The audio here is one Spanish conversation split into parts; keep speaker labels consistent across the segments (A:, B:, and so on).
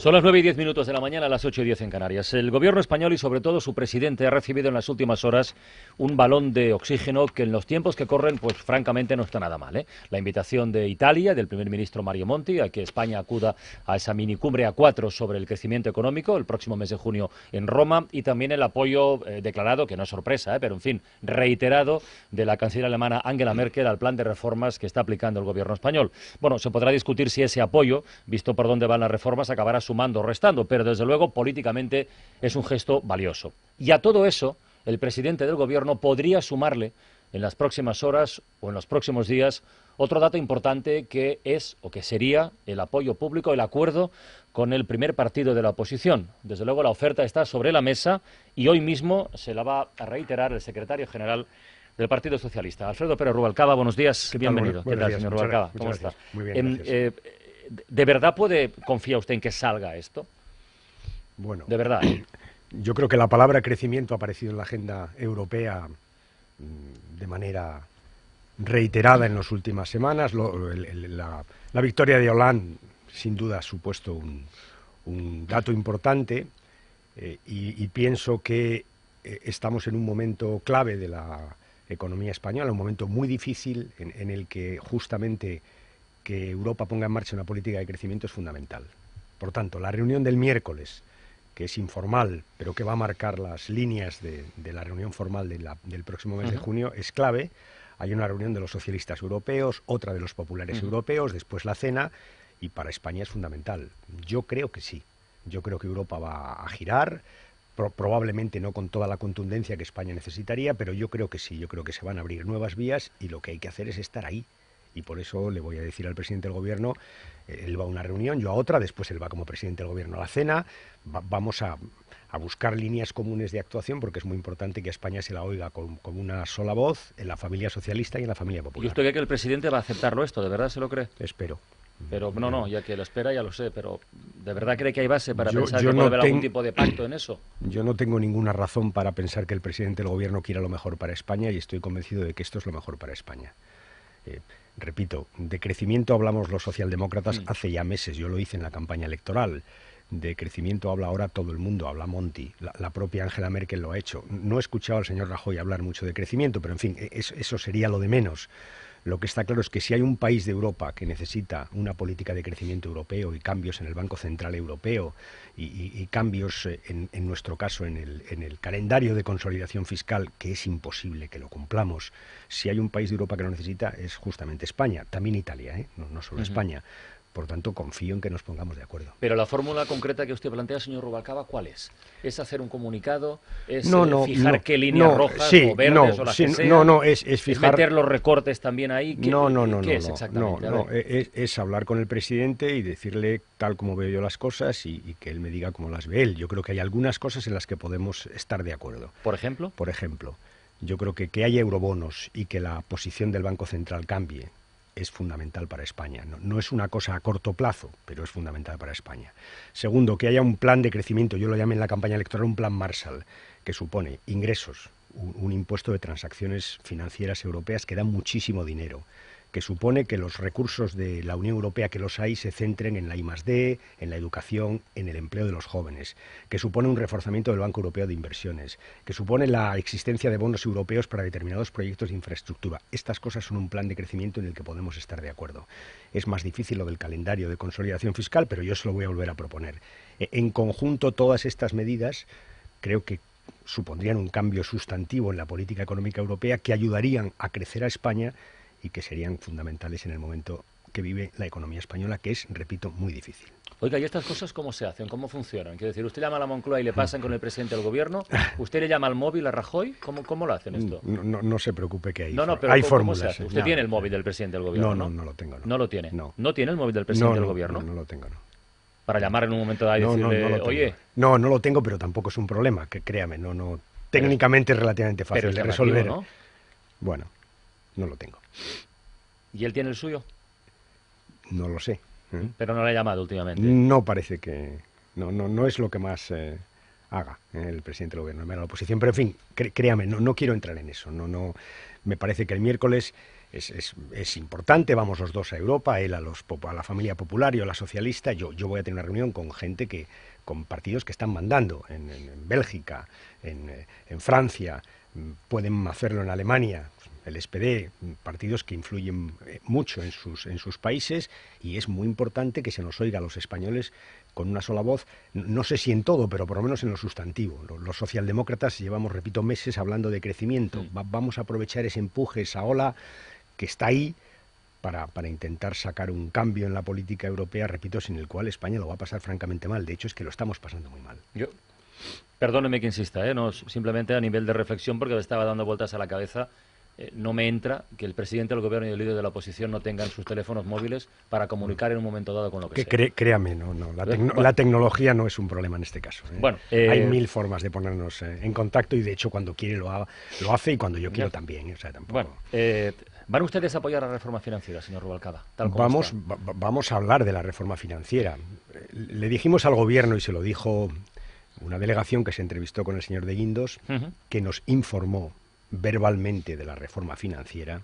A: Son las 9:10 de la mañana, a las 8:10 en Canarias. El gobierno español y sobre todo su presidente ha recibido en las últimas horas un balón de oxígeno que en los tiempos que corren, pues francamente no está nada mal, ¿eh? La invitación de Italia, del primer ministro Mario Monti, a que España acuda a esa minicumbre A4 sobre el crecimiento económico el próximo mes de junio en Roma, y también el apoyo declarado, que no es sorpresa, pero en fin, reiterado, de la canciller alemana Angela Merkel al plan de reformas que está aplicando el gobierno español. Bueno, se podrá discutir si ese apoyo, visto por dónde van las reformas, acabará sumando o restando, pero desde luego políticamente es un gesto valioso. Y a todo eso, el presidente del gobierno podría sumarle en las próximas horas o en los próximos días otro dato importante, que es o que sería el apoyo público, el acuerdo con el primer partido de la oposición. Desde luego la oferta está sobre la mesa y hoy mismo se la va a reiterar el secretario general del Partido Socialista, Alfredo Pérez Rubalcaba. Buenos días, bienvenido. ¿Qué tal, señor Rubalcaba? ¿Cómo está?
B: Muy bien, gracias.
A: ¿De verdad confía usted en que salga esto?
B: Bueno,
A: de verdad.
B: Yo creo que la palabra crecimiento ha aparecido en la agenda europea de manera reiterada en las últimas semanas. La victoria de Hollande sin duda ha supuesto un dato importante y pienso que estamos en un momento clave de la economía española, un momento muy difícil en el que justamente que Europa ponga en marcha una política de crecimiento es fundamental. Por tanto, la reunión del miércoles, que es informal, pero que va a marcar las líneas de la reunión formal del próximo mes de junio, es clave. Hay una reunión de los socialistas europeos, otra de los populares europeos, después la cena, y para España es fundamental. Yo creo que sí. Yo creo que Europa va a girar, probablemente no con toda la contundencia que España necesitaría, pero yo creo que sí. Yo creo que se van a abrir nuevas vías y lo que hay que hacer es estar ahí. Y por eso le voy a decir al presidente del gobierno, él va a una reunión, yo a otra, después él va como presidente del gobierno a la cena, vamos a buscar líneas comunes de actuación, porque es muy importante que España se la oiga con una sola voz en la familia socialista y en la familia popular.
A: ¿Y usted cree que el presidente va a aceptarlo esto? ¿De verdad se lo cree?
B: Espero.
A: Pero no, ya que lo espera ya lo sé, pero ¿de verdad cree que hay base para pensar que puede haber algún tipo de pacto en eso?
B: Yo no tengo ninguna razón para pensar que el presidente del gobierno quiera lo mejor para España, y estoy convencido de que esto es lo mejor para España. Repito, de crecimiento hablamos los socialdemócratas hace ya meses, yo lo hice en la campaña electoral. De crecimiento habla ahora todo el mundo, habla Monti, la propia Angela Merkel lo ha hecho. No he escuchado al señor Rajoy hablar mucho de crecimiento, pero en fin, eso sería lo de menos. Lo que está claro es que si hay un país de Europa que necesita una política de crecimiento europeo y cambios en el Banco Central Europeo y cambios, en nuestro caso, en el calendario de consolidación fiscal, que es imposible que lo cumplamos, si hay un país de Europa que lo necesita, es justamente España, también Italia, no solo España. Por tanto, confío en que nos pongamos de acuerdo.
A: Pero la fórmula concreta que usted plantea, señor Rubalcaba, ¿cuál es? ¿Es hacer un comunicado? ¿Es fijar qué líneas rojas o verdes o las que sean?
B: Es fijar...
A: ¿Es meter los recortes también ahí? ¿Qué es exactamente?
B: Es hablar con el presidente y decirle tal como veo yo las cosas y que él me diga cómo las ve él. Yo creo que hay algunas cosas en las que podemos estar de acuerdo.
A: ¿Por ejemplo?
B: Por ejemplo, yo creo que haya eurobonos y que la posición del Banco Central cambie es fundamental para España. No es una cosa a corto plazo, pero es fundamental para España. Segundo, que haya un plan de crecimiento, yo lo llamé en la campaña electoral un plan Marshall, que supone ingresos, un impuesto de transacciones financieras europeas que da muchísimo dinero, que supone que los recursos de la Unión Europea, que los hay, se centren en la I+D, en la educación, en el empleo de los jóvenes, que supone un reforzamiento del Banco Europeo de Inversiones, que supone la existencia de bonos europeos para determinados proyectos de infraestructura. Estas cosas son un plan de crecimiento en el que podemos estar de acuerdo. Es más difícil lo del calendario de consolidación fiscal, pero yo se lo voy a volver a proponer. En conjunto, todas estas medidas creo que supondrían un cambio sustantivo en la política económica europea que ayudarían a crecer a España y que serían fundamentales en el momento que vive la economía española, que es, repito, muy difícil.
A: Oiga, ¿y estas cosas cómo se hacen? ¿Cómo funcionan? Quiero decir, usted llama a la Moncloa y le pasan con el presidente del gobierno, usted le llama al móvil a Rajoy, ¿cómo lo hacen esto?
B: No se preocupe que
A: pero
B: hay
A: ¿cómo
B: fórmulas.
A: se hace? ¿Usted tiene el móvil del presidente del gobierno?
B: No lo tengo.
A: ¿No lo tiene?
B: No.
A: ¿No tiene el móvil del presidente del gobierno?
B: No lo tengo,
A: Para llamar en un momento dado y decirle, oye...
B: No lo tengo, pero tampoco es un problema, que créame, técnicamente es relativamente fácil de resolver.
A: ¿No?
B: Bueno, no lo tengo.
A: ¿Y él tiene el suyo?
B: No lo sé.
A: Pero no le ha llamado últimamente.
B: No parece que... No es lo que más haga el presidente del gobierno, la oposición. Pero en fin, créame, no quiero entrar en eso. Me parece que el miércoles es importante, vamos los dos a Europa, él a la familia popular, yo a la socialista, yo voy a tener una reunión con gente con partidos que están mandando en Bélgica, en Francia, pueden hacerlo en Alemania, el SPD, partidos que influyen mucho en sus países, y es muy importante que se nos oiga a los españoles con una sola voz, no sé si en todo, pero por lo menos en lo sustantivo. Los socialdemócratas llevamos, repito, meses hablando de crecimiento. Vamos a aprovechar ese empuje, esa ola que está ahí, para intentar sacar un cambio en la política europea, repito, sin el cual España lo va a pasar francamente mal. De hecho, es que lo estamos pasando muy mal.
A: Perdóneme que insista, no, simplemente a nivel de reflexión, porque me estaba dando vueltas a la cabeza. No me entra que el presidente del gobierno y el líder de la oposición no tengan sus teléfonos móviles para comunicar en un momento dado con lo que sea.
B: Créame, la tecnología no es un problema en este caso.
A: Bueno,
B: hay mil formas de ponernos en contacto, y de hecho cuando quiere lo hace, y cuando yo quiero también. O sea, tampoco...
A: Bueno, ¿van ustedes a apoyar la reforma financiera, señor Rubalcaba?
B: Vamos a hablar de la reforma financiera. Le dijimos al gobierno, y se lo dijo una delegación que se entrevistó con el señor de Guindos, que nos informó verbalmente de la reforma financiera,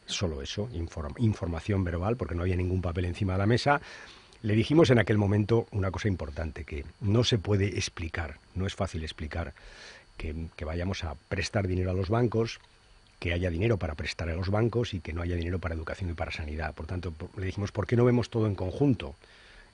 B: solo eso, información verbal, porque no había ningún papel encima de la mesa. Le dijimos en aquel momento una cosa importante, que no se puede explicar, no es fácil explicar que vayamos a prestar dinero a los bancos, que haya dinero para prestar a los bancos y que no haya dinero para educación y para sanidad. Por tanto, le dijimos, ¿por qué no vemos todo en conjunto?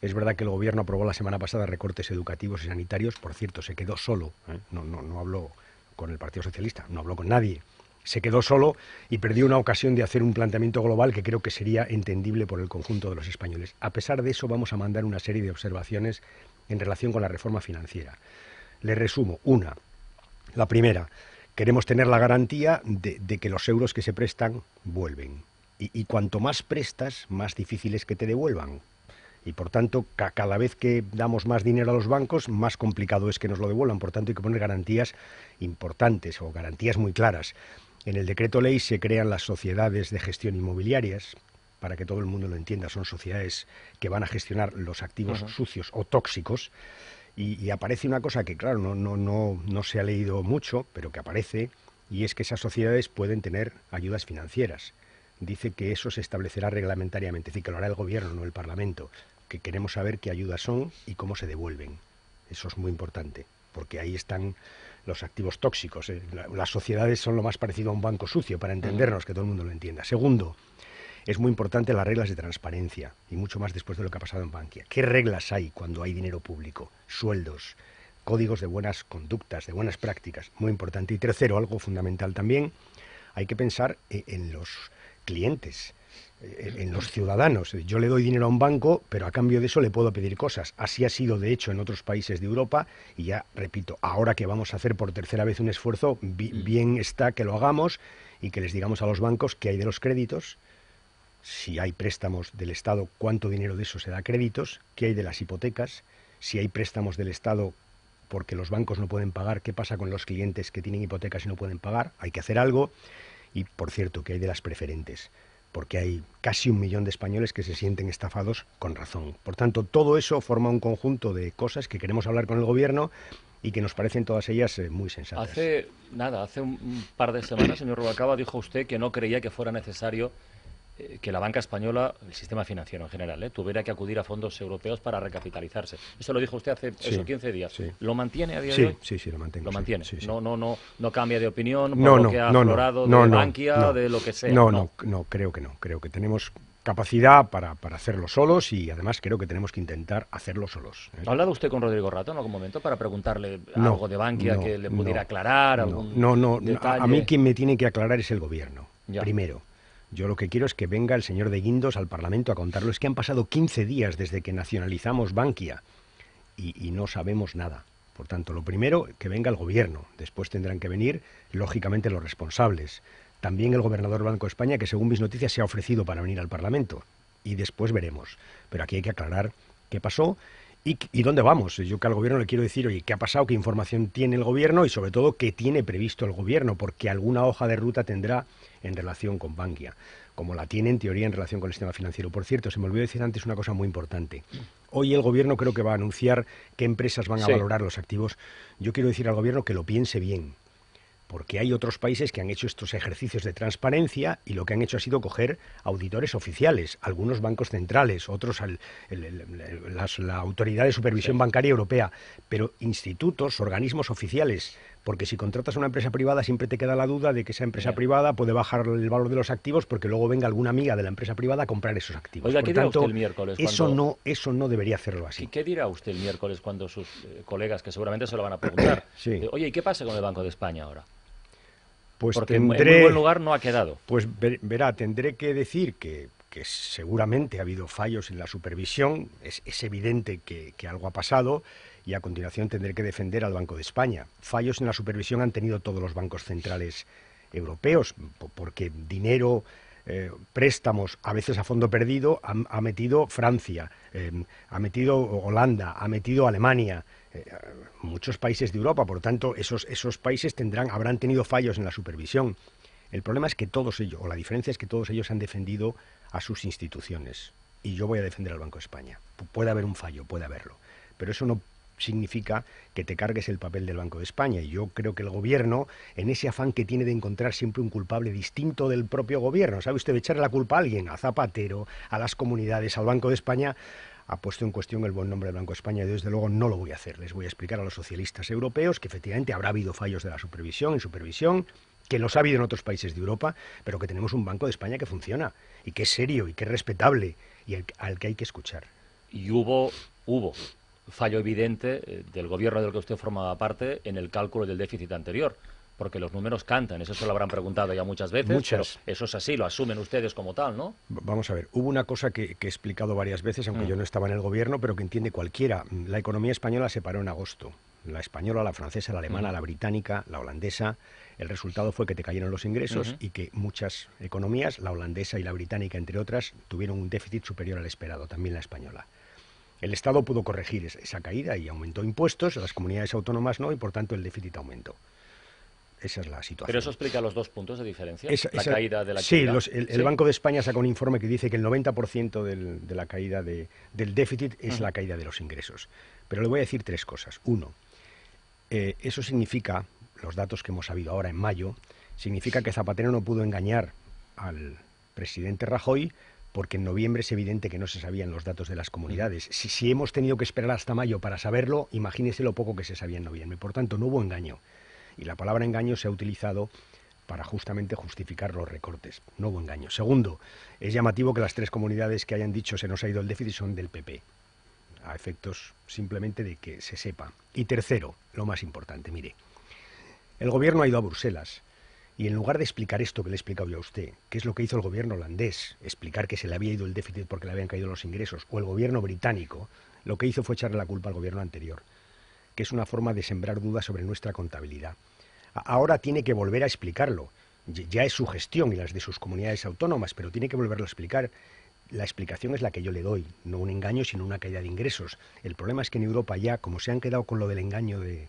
B: Es verdad que el gobierno aprobó la semana pasada recortes educativos y sanitarios, por cierto, se quedó solo, no habló con el Partido Socialista, no habló con nadie, se quedó solo y perdió una ocasión de hacer un planteamiento global que creo que sería entendible por el conjunto de los españoles. A pesar de eso, vamos a mandar una serie de observaciones en relación con la reforma financiera. Le resumo, la primera, queremos tener la garantía de que los euros que se prestan vuelven. Y cuanto más prestas, más difícil es que te devuelvan. Y por tanto, cada vez que damos más dinero a los bancos, más complicado es que nos lo devuelvan. Por tanto, hay que poner garantías importantes o garantías muy claras. En el decreto ley se crean las sociedades de gestión inmobiliarias, para que todo el mundo lo entienda, son sociedades que van a gestionar los activos sucios o tóxicos. Y aparece una cosa que, claro, no se ha leído mucho, pero que aparece, y es que esas sociedades pueden tener ayudas financieras. Dice que eso se establecerá reglamentariamente, es decir, que lo hará el gobierno, no el Parlamento, que queremos saber qué ayudas son y cómo se devuelven. Eso es muy importante, porque ahí están los activos tóxicos. Las sociedades son lo más parecido a un banco sucio, para entendernos, que todo el mundo lo entienda. Segundo, es muy importante las reglas de transparencia, y mucho más después de lo que ha pasado en Bankia. ¿Qué reglas hay cuando hay dinero público? Sueldos, códigos de buenas conductas, de buenas prácticas, muy importante. Y tercero, algo fundamental también, hay que pensar en los clientes, en los ciudadanos. Yo le doy dinero a un banco, pero a cambio de eso le puedo pedir cosas. Así ha sido, de hecho, en otros países de Europa, y ya, repito, ahora que vamos a hacer por tercera vez un esfuerzo, bien está que lo hagamos y que les digamos a los bancos qué hay de los créditos, si hay préstamos del Estado, cuánto dinero de eso se da a créditos, qué hay de las hipotecas, si hay préstamos del Estado porque los bancos no pueden pagar, qué pasa con los clientes que tienen hipotecas y no pueden pagar, hay que hacer algo. Y, por cierto, que hay de las preferentes, porque hay casi 1 millón de españoles que se sienten estafados con razón. Por tanto, todo eso forma un conjunto de cosas que queremos hablar con el gobierno y que nos parecen todas ellas muy sensatas.
A: Hace un par de semanas, señor Rubalcaba, dijo usted que no creía que fuera necesario que la banca española, el sistema financiero en general, tuviera que acudir a fondos europeos para recapitalizarse. Eso lo dijo usted hace 15 días. Sí. ¿Lo mantiene a día de hoy?
B: Sí, lo mantengo.
A: Lo mantiene.
B: Sí.
A: No cambia de opinión por lo que ha aflorado de Bankia, de lo que sea.
B: No, creo que no. Creo que tenemos capacidad para hacerlo solos, y además creo que tenemos que intentar hacerlo solos.
A: ¿Ha hablado usted con Rodrigo Rato en algún momento para preguntarle algo de Bankia que le pudiera aclarar? Detalle?
B: A mí quien me tiene que aclarar es el gobierno,
A: ya.
B: Primero. Yo lo que quiero es que venga el señor de Guindos al Parlamento a contarlo. Es que han pasado 15 días desde que nacionalizamos Bankia y no sabemos nada. Por tanto, lo primero, que venga el gobierno. Después tendrán que venir, lógicamente, los responsables. También el gobernador del Banco de España, que según mis noticias se ha ofrecido para venir al Parlamento. Y después veremos. Pero aquí hay que aclarar qué pasó y dónde vamos. Yo que al gobierno le quiero decir, oye, ¿qué ha pasado? ¿Qué información tiene el gobierno? Y sobre todo, ¿qué tiene previsto el gobierno? Porque alguna hoja de ruta tendrá en relación con Bankia, como la tiene en teoría en relación con el sistema financiero. Por cierto, se me olvidó decir antes una cosa muy importante. Hoy el gobierno creo que va a anunciar qué empresas van a valorar los activos. Yo quiero decir al gobierno que lo piense bien, porque hay otros países que han hecho estos ejercicios de transparencia y lo que han hecho ha sido coger auditores oficiales, algunos bancos centrales, otros la Autoridad de Supervisión Bancaria Europea, pero institutos, organismos oficiales, porque si contratas a una empresa privada siempre te queda la duda de que esa empresa privada puede bajar el valor de los activos porque luego venga alguna amiga de la empresa privada a comprar esos activos.
A: Oiga,
B: Por
A: ¿qué dirá
B: tanto,
A: usted el miércoles?
B: eso no debería hacerlo así.
A: ¿Qué dirá usted el miércoles cuando sus colegas, que seguramente se lo van a preguntar,
B: Sí.
A: Oye, ¿y qué pasa con el Banco de España ahora?
B: Pues
A: Porque en muy buen lugar no ha quedado.
B: Pues verá, tendré que decir que seguramente ha habido fallos en la supervisión, es evidente que algo ha pasado, y a continuación tendré que defender al Banco de España. Fallos en la supervisión han tenido todos los bancos centrales europeos, porque dinero, préstamos, a veces a fondo perdido, ha metido Francia, ha metido Holanda, ha metido Alemania, muchos países de Europa. Por lo tanto, esos países habrán tenido fallos en la supervisión. El problema es que todos ellos, o la diferencia es que todos ellos han defendido a sus instituciones. Y yo voy a defender al Banco de España. Puede haber un fallo, puede haberlo. Pero eso no significa que te cargues el papel del Banco de España. Y yo creo que el gobierno, en ese afán que tiene de encontrar siempre un culpable distinto del propio gobierno, ¿sabe usted? De echarle la culpa a alguien, a Zapatero, a las comunidades, al Banco de España, ha puesto en cuestión el buen nombre del Banco de España, y desde luego no lo voy a hacer. Les voy a explicar a los socialistas europeos que efectivamente habrá habido fallos de la supervisión, que los ha habido en otros países de Europa, pero que tenemos un Banco de España que funciona, y que es serio, y que es respetable, y al que hay que escuchar.
A: Y hubo fallo evidente del gobierno del que usted formaba parte en el cálculo del déficit anterior, porque los números cantan, eso se lo habrán preguntado ya muchas veces, pero eso es así, lo asumen ustedes como tal, ¿no?
B: Vamos a ver, hubo una cosa que he explicado varias veces, aunque yo no estaba en el gobierno, pero que entiende cualquiera. La economía española se paró en agosto. La española, la francesa, la alemana, la británica, la holandesa. El resultado fue que te cayeron los ingresos y que muchas economías, la holandesa y la británica, entre otras, tuvieron un déficit superior al esperado, también la española. El Estado pudo corregir esa caída y aumentó impuestos, las comunidades autónomas no, y por tanto el déficit aumentó. Esa es la situación.
A: ¿Pero eso explica los 2 puntos de diferencia? La caída de la
B: actividad. Sí, el Banco de España sacó un informe que dice que el 90% de la caída del déficit es la caída de los ingresos. Pero le voy a decir 3 cosas. Uno, eso significa, los datos que hemos sabido ahora en mayo, significa que Zapatero no pudo engañar al presidente Rajoy, porque en noviembre es evidente que no se sabían los datos de las comunidades. Si hemos tenido que esperar hasta mayo para saberlo, imagínese lo poco que se sabía en noviembre. Por tanto, no hubo engaño. Y la palabra engaño se ha utilizado para justamente justificar los recortes. No hubo engaño. Segundo, es llamativo que las 3 comunidades que hayan dicho se nos ha ido el déficit son del PP, a efectos simplemente de que se sepa. Y tercero, lo más importante, mire, el gobierno ha ido a Bruselas y en lugar de explicar esto que le he explicado yo a usted, que es lo que hizo el gobierno holandés, explicar que se le había ido el déficit porque le habían caído los ingresos, o el gobierno británico, lo que hizo fue echarle la culpa al gobierno anterior, que es una forma de sembrar dudas sobre nuestra contabilidad. Ahora tiene que volver a explicarlo. Ya es su gestión y las de sus comunidades autónomas, pero tiene que volverlo a explicar. La explicación es la que yo le doy, no un engaño, sino una caída de ingresos. El problema es que en Europa ya, como se han quedado con lo del engaño de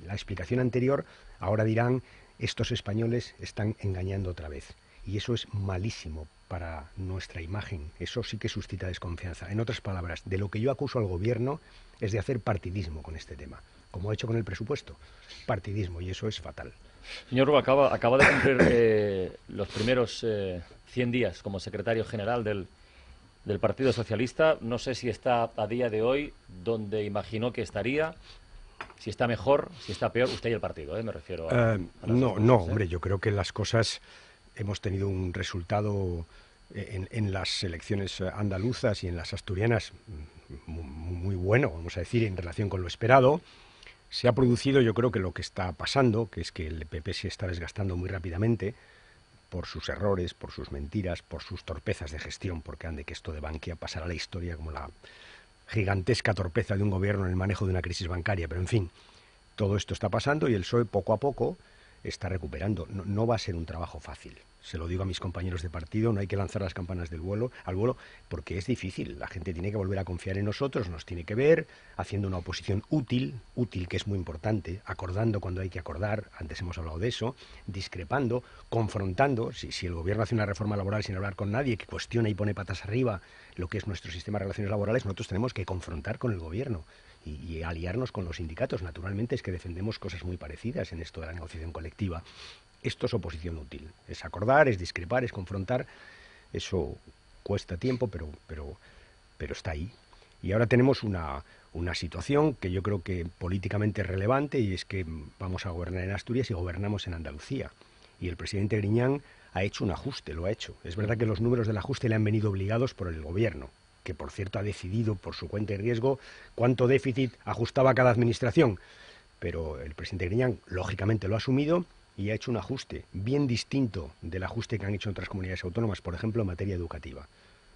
B: la explicación anterior, ahora dirán, estos españoles están engañando otra vez. Y eso es malísimo para nuestra imagen. Eso sí que suscita desconfianza. En otras palabras, de lo que yo acuso al gobierno es de hacer partidismo con este tema, como ha hecho con el presupuesto. Partidismo, y eso es fatal.
A: Señor Rúa, acaba de cumplir los primeros 100 días como secretario general del Partido Socialista. No sé si está a día de hoy donde imaginó que estaría, si está mejor, si está peor. Usted y el partido, me refiero a
B: no, hombre, yo creo que las cosas... Hemos tenido un resultado en las elecciones andaluzas y en las asturianas muy bueno, vamos a decir, en relación con lo esperado. Se ha producido, yo creo que lo que está pasando, que es que el PP se está desgastando muy rápidamente por sus errores, por sus mentiras, por sus torpezas de gestión, porque ande que esto de Bankia pasará a la historia como la gigantesca torpeza de un gobierno en el manejo de una crisis bancaria. Pero en fin, todo esto está pasando y el PSOE poco a poco está recuperando. No va a ser un trabajo fácil. Se lo digo a mis compañeros de partido, no hay que lanzar las campanas al vuelo, porque es difícil. La gente tiene que volver a confiar en nosotros, nos tiene que ver, haciendo una oposición útil, que es muy importante, acordando cuando hay que acordar, antes hemos hablado de eso, discrepando, confrontando. Si el gobierno hace una reforma laboral sin hablar con nadie, que cuestiona y pone patas arriba lo que es nuestro sistema de relaciones laborales, nosotros tenemos que confrontar con el gobierno. y aliarnos con los sindicatos. Naturalmente es que defendemos cosas muy parecidas en esto de la negociación colectiva. Esto es oposición útil. Es acordar, es discrepar, es confrontar. Eso cuesta tiempo, pero está ahí. Y ahora tenemos una situación que yo creo que políticamente es relevante, y es que vamos a gobernar en Asturias y gobernamos en Andalucía. Y el presidente Griñán ha hecho un ajuste, lo ha hecho. Es verdad que los números del ajuste le han venido obligados por el gobierno, que por cierto ha decidido por su cuenta y riesgo cuánto déficit ajustaba cada administración. Pero el presidente Griñán lógicamente lo ha asumido y ha hecho un ajuste bien distinto del ajuste que han hecho otras comunidades autónomas, por ejemplo en materia educativa,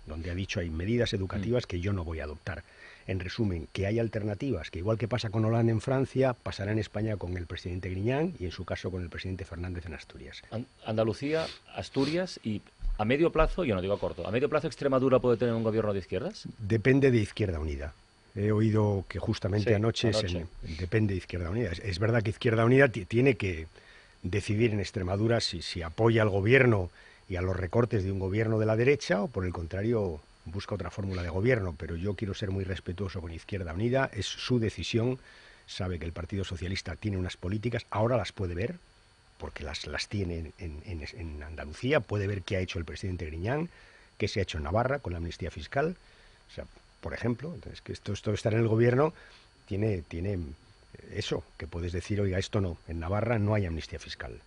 B: donde ha dicho hay medidas educativas que yo no voy a adoptar. En resumen, que hay alternativas, que igual que pasa con Hollande en Francia, pasará en España con el presidente Griñán y en su caso con el presidente Fernández en Asturias.
A: Andalucía, Asturias y a medio plazo, yo no digo a corto, ¿a medio plazo Extremadura puede tener un gobierno de izquierdas?
B: Depende de Izquierda Unida. He oído que justamente anoche. Depende de Izquierda Unida. Es verdad que Izquierda Unida tiene que decidir en Extremadura si apoya al gobierno y a los recortes de un gobierno de la derecha o por el contrario busca otra fórmula de gobierno, pero yo quiero ser muy respetuoso con Izquierda Unida, es su decisión, sabe que el Partido Socialista tiene unas políticas, ahora las puede ver, porque las tiene en Andalucía, puede ver qué ha hecho el presidente Griñán, qué se ha hecho en Navarra con la amnistía fiscal, o sea, por ejemplo, entonces que esto de estar en el gobierno tiene eso, que puedes decir, oiga, esto no, en Navarra no hay amnistía fiscal.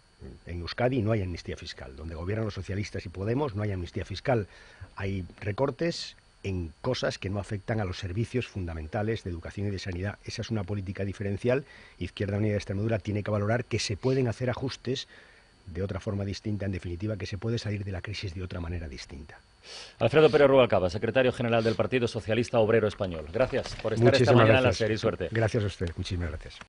B: En Euskadi no hay amnistía fiscal. Donde gobiernan los socialistas y Podemos no hay amnistía fiscal. Hay recortes en cosas que no afectan a los servicios fundamentales de educación y de sanidad. Esa es una política diferencial. Izquierda Unida de Extremadura tiene que valorar que se pueden hacer ajustes de otra forma distinta, en definitiva, que se puede salir de la crisis de otra manera distinta.
A: Alfredo Pérez Rubalcaba, secretario general del Partido Socialista Obrero Español. Gracias por estar esta mañana en la serie. Suerte.
B: Gracias a usted. Muchísimas gracias.